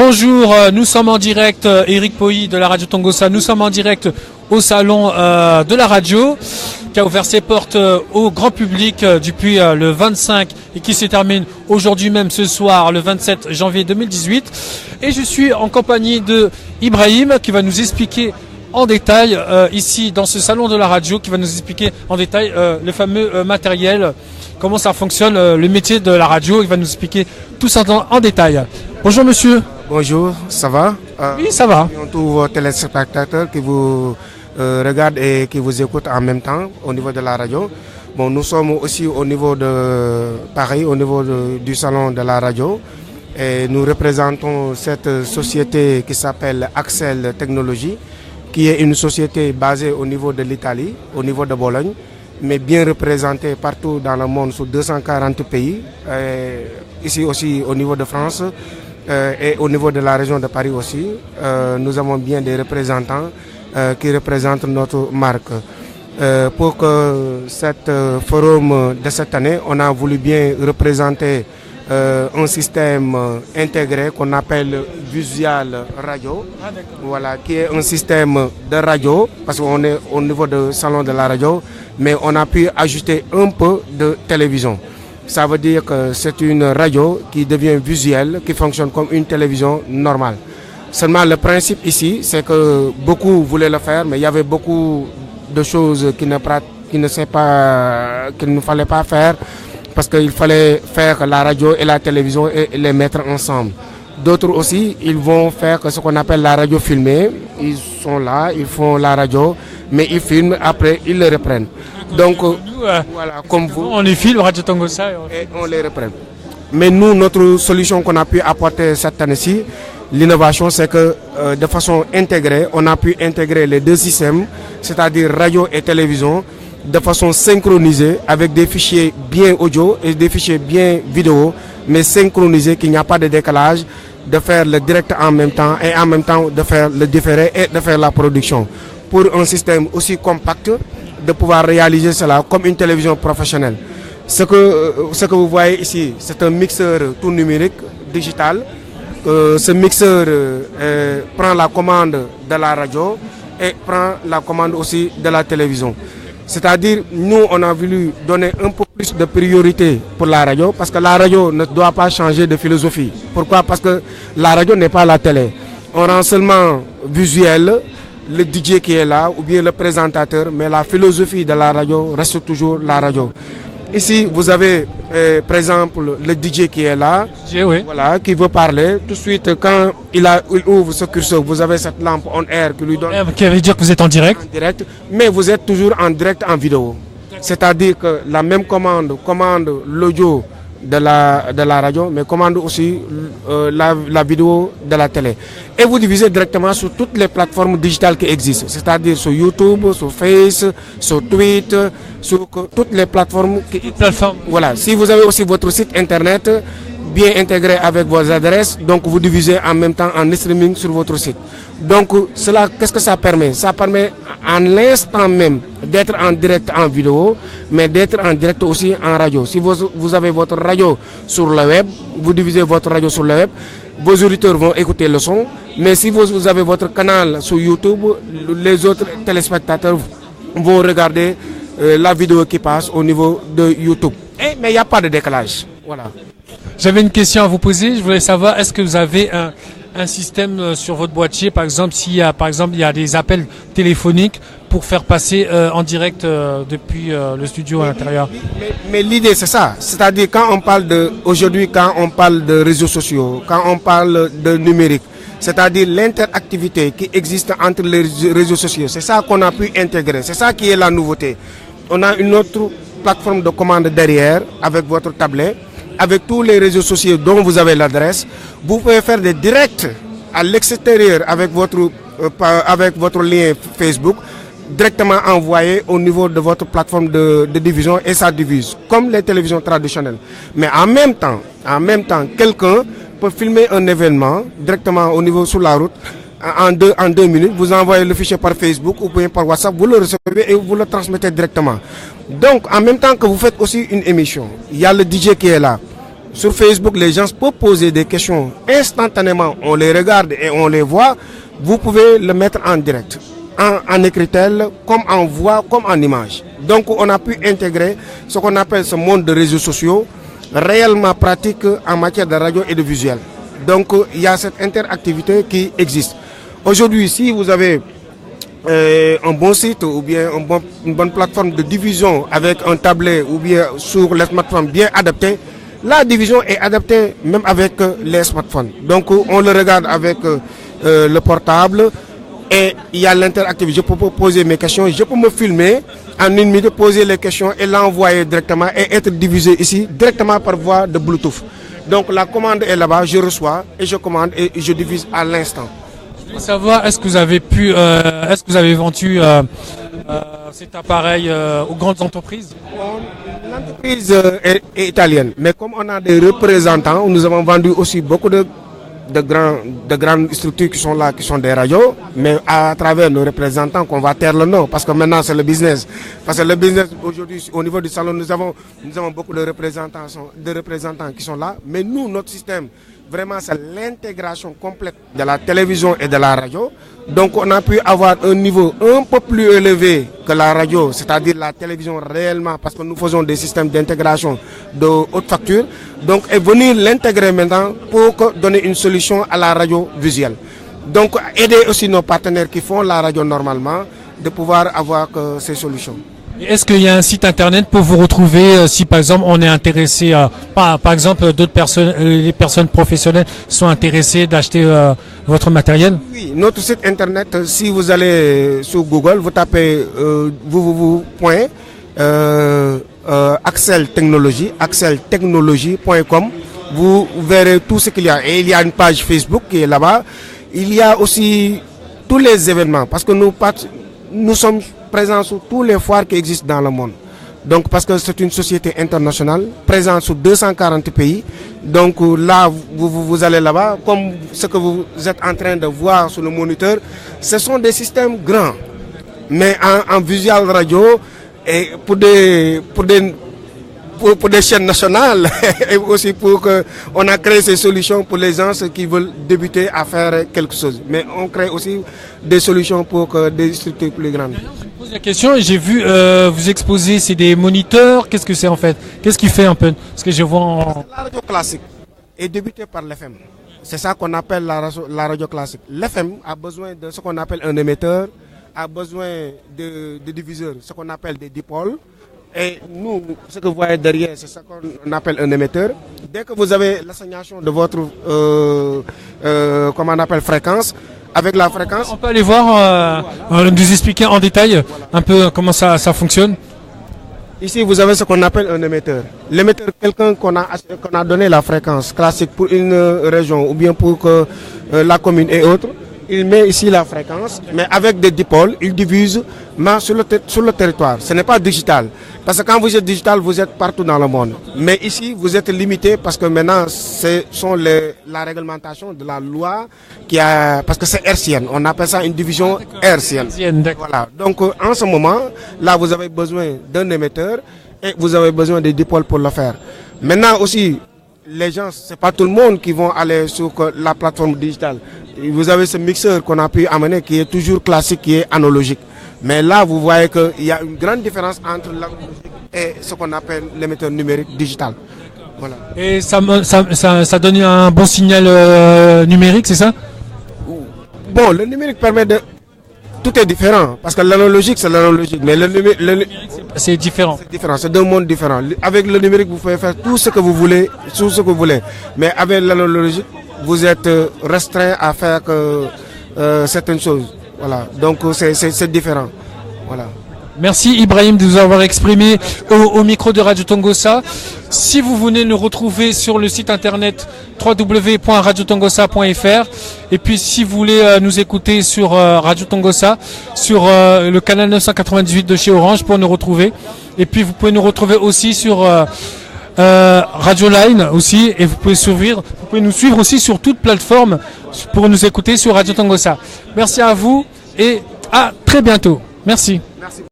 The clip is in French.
Bonjour, nous sommes en direct, Eric Poyi de la radio Tongossa, nous sommes en direct au salon de la radio qui a ouvert ses portes au grand public depuis le 25 et qui se termine aujourd'hui même ce soir, le 27 janvier 2018. Et je suis en compagnie de Ibrahim qui va nous expliquer en détail ici dans ce salon de la radio, qui va nous expliquer en détail le fameux matériel, comment ça fonctionne, le métier de la radio. Il va nous expliquer tout ça en détail. Bonjour monsieur. Bonjour, ça va? Oui, ça va. Tous vos téléspectateurs qui vous regardent et qui vous écoutent en même temps au niveau de la radio. Bon, nous sommes aussi au niveau de Paris, au niveau du salon de la radio. Et nous représentons cette société qui s'appelle Axel Technologies, qui est une société basée au niveau de l'Italie, au niveau de Bologne, mais bien représentée partout dans le monde sur 240 pays, ici aussi au niveau de France. Et au niveau de la région de Paris aussi, nous avons bien des représentants qui représentent notre marque. Pour que cet forum de cette année, on a voulu bien représenter un système intégré qu'on appelle Visual Radio, voilà, qui est un système de radio, parce qu'on est au niveau du salon de la radio, mais on a pu ajouter un peu de télévision. Ça veut dire que c'est une radio qui devient visuelle, qui fonctionne comme une télévision normale. Seulement le principe ici, c'est que beaucoup voulaient le faire, mais il y avait beaucoup de choses qu'il ne fallait pas faire, parce qu'il fallait faire la radio et la télévision et les mettre ensemble. D'autres aussi, ils vont faire ce qu'on appelle la radio filmée. Ils sont là, ils font la radio, mais ils filment, après ils le reprennent. Donc, voilà, comme vous, on les filme, Radio Tongossa, et on les reprend. Mais nous, notre solution qu'on a pu apporter cette année-ci, l'innovation, c'est que de façon intégrée, on a pu intégrer les deux systèmes, c'est-à-dire radio et télévision, de façon synchronisée, avec des fichiers bien audio et des fichiers bien vidéo, mais synchronisés, qu'il n'y a pas de décalage, de faire le direct en même temps et en même temps de faire le différé et de faire la production. Pour un système aussi compact, de pouvoir réaliser cela comme une télévision professionnelle. Ce que vous voyez ici, c'est un mixeur tout numérique, digital. Ce mixeur prend la commande de la radio et prend la commande aussi de la télévision. C'est-à-dire, nous, on a voulu donner un peu plus de priorité pour la radio, parce que la radio ne doit pas changer de philosophie. Pourquoi? Parce que la radio n'est pas la télé. On rend seulement visuel le DJ qui est là, ou bien le présentateur, mais la philosophie de la radio reste toujours la radio. Ici, vous avez, par exemple, le DJ qui est là, oui. Voilà, qui veut parler. Tout de suite, quand il ouvre ce curseur, vous avez cette lampe on air qui lui donne... Qui veut dire que vous êtes en direct? En direct, mais vous êtes toujours en direct en vidéo. C'est-à-dire que la même commande l'audio de la radio, mais commande aussi la vidéo de la télé. Et vous divisez directement sur toutes les plateformes digitales qui existent, c'est-à-dire sur YouTube, sur Facebook, sur Twitter, sur toutes les plateformes qui existent. Voilà. Si vous avez aussi votre site internet bien intégré avec vos adresses, donc vous divisez en même temps en streaming sur votre site. Donc cela, qu'est-ce que ça permet? Ça permet en l'instant même d'être en direct en vidéo, mais d'être en direct aussi en radio. Si vous avez votre radio sur le web, vous divisez votre radio sur le web, vos auditeurs vont écouter le son, mais si vous avez votre canal sur YouTube, les autres téléspectateurs vont regarder la vidéo qui passe au niveau de YouTube. Mais il n'y a pas de décalage. Voilà. J'avais une question à vous poser. Je voulais savoir, est-ce que vous avez un système sur votre boîtier, par exemple, s'il y a des appels téléphoniques pour faire passer en direct depuis le studio à l'intérieur? Mais l'idée, c'est ça. C'est-à-dire, quand on parle aujourd'hui, quand on parle de réseaux sociaux, quand on parle de numérique, c'est-à-dire l'interactivité qui existe entre les réseaux sociaux, c'est ça qu'on a pu intégrer. C'est ça qui est la nouveauté. On a une autre plateforme de commande derrière avec votre tablette, avec tous les réseaux sociaux dont vous avez l'adresse. Vous pouvez faire des directs à l'extérieur avec votre lien Facebook, directement envoyé au niveau de votre plateforme de diffusion, et ça diffuse comme les télévisions traditionnelles. Mais en même temps, quelqu'un peut filmer un événement directement au niveau sur la route. En deux minutes, vous envoyez le fichier par Facebook ou bien par WhatsApp, vous le recevez et vous le transmettez directement. Donc, en même temps que vous faites aussi une émission, il y a le DJ qui est là. Sur Facebook, les gens peuvent poser des questions instantanément. On les regarde et on les voit. Vous pouvez le mettre en direct, en écritel, comme en voix, comme en image. Donc on a pu intégrer ce qu'on appelle ce monde de réseaux sociaux réellement pratique en matière de radio et de visuel. Donc il y a cette interactivité qui existe. Aujourd'hui, si vous avez un bon site ou bien une bonne plateforme de diffusion avec un tablette ou bien sur les smartphones bien adapté, la diffusion est adaptée même avec les smartphones. Donc on le regarde avec le portable et il y a l'interactivité. Je peux poser mes questions, je peux me filmer en 1 minute, poser les questions et l'envoyer directement et être diffusé ici directement par voie de Bluetooth. Donc la commande est là-bas, je reçois et je commande et je diffuse à l'instant. Je voulais savoir, est-ce que vous avez pu, est-ce que vous avez vendu cet appareil aux grandes entreprises? L'entreprise est italienne, mais comme on a des représentants, nous avons vendu aussi beaucoup de grandes structures qui sont là, qui sont des radios, mais à travers nos représentants qu'on va taire le nom, parce que maintenant c'est le business. Parce que le business, aujourd'hui, au niveau du salon, nous avons beaucoup de représentants qui sont là, mais nous, notre système, vraiment, c'est l'intégration complète de la télévision et de la radio. Donc, on a pu avoir un niveau un peu plus élevé que la radio, c'est-à-dire la télévision réellement, parce que nous faisons des systèmes d'intégration de haute facture. Donc, et venir l'intégrer maintenant pour donner une solution à la radio visuelle. Donc, aider aussi nos partenaires qui font la radio normalement de pouvoir avoir ces solutions. Est-ce qu'il y a un site internet pour vous retrouver si par exemple on est intéressé, par exemple d'autres personnes, les personnes professionnelles sont intéressées d'acheter votre matériel? Oui, notre site internet, si vous allez sur Google, vous tapez axeltechnologie.com, vous verrez tout ce qu'il y a. Et il y a une page Facebook qui est là-bas. Il y a aussi tous les événements parce que nous sommes présents sur tous les foires qui existent dans le monde. Donc parce que c'est une société internationale présente sur 240 pays. Donc là, vous allez là-bas, comme ce que vous êtes en train de voir sur le moniteur, ce sont des systèmes grands. Mais en visual radio, et pour des chaînes nationales et aussi pour que on a créé ces solutions pour les gens qui veulent débuter à faire quelque chose. Mais on crée aussi des solutions pour que des structures plus grandes. Je pose la question, j'ai vu vous exposer, c'est des moniteurs. Qu'est-ce que c'est en fait? Qu'est-ce qui fait un peu? Parce que je vois en... La radio classique est débutée par l'FM. C'est ça qu'on appelle la radio classique. L'FM a besoin de ce qu'on appelle un émetteur, a besoin de diffuseurs, ce qu'on appelle des dipôles. Et nous, ce que vous voyez derrière, c'est ce qu'on appelle un émetteur. Dès que vous avez l'assignation de votre, comment on appelle, fréquence, avec la fréquence... On peut aller voir, nous expliquer en détail un peu comment ça fonctionne. Ici, vous avez ce qu'on appelle un émetteur. L'émetteur, quelqu'un qu'on a donné la fréquence classique pour une région ou bien pour la commune et autres. Il met ici la fréquence, mais avec des dipôles, il diffuse sur le territoire. Ce n'est pas digital. Parce que quand vous êtes digital, vous êtes partout dans le monde. Mais ici, vous êtes limité parce que maintenant, ce sont la réglementation de la loi parce que c'est hertzienne. On appelle ça une division hertzienne. Voilà. Donc, en ce moment, là, vous avez besoin d'un émetteur et vous avez besoin des dipôles pour le faire. Maintenant aussi, les gens, c'est pas tout le monde qui vont aller sur la plateforme digitale. Vous avez ce mixeur qu'on a pu amener qui est toujours classique, qui est analogique. Mais là, vous voyez qu'il y a une grande différence entre l'analogique et ce qu'on appelle l'émetteur numérique digital. Voilà. Et ça donne un bon signal numérique, c'est ça? Bon, le numérique permet de... Tout est différent, parce que l'analogique, c'est l'analogique, mais le numérique, c'est différent. C'est différent, c'est deux mondes différents. Avec le numérique, vous pouvez faire tout ce que vous voulez, tout ce que vous voulez. Mais avec l'analogique, vous êtes restreint à faire certaines choses. Voilà, donc c'est différent. Voilà. Merci Ibrahim de vous avoir exprimé au micro de Radio Tongossa. Si vous venez nous retrouver sur le site internet www.radiotongossa.fr et puis si vous voulez nous écouter sur Radio Tongossa, sur le canal 998 de chez Orange pour nous retrouver. Et puis vous pouvez nous retrouver aussi sur Radio Line aussi et vous pouvez nous suivre aussi sur toute plateforme pour nous écouter sur Radio Tongossa. Merci à vous et à très bientôt. Merci. Merci.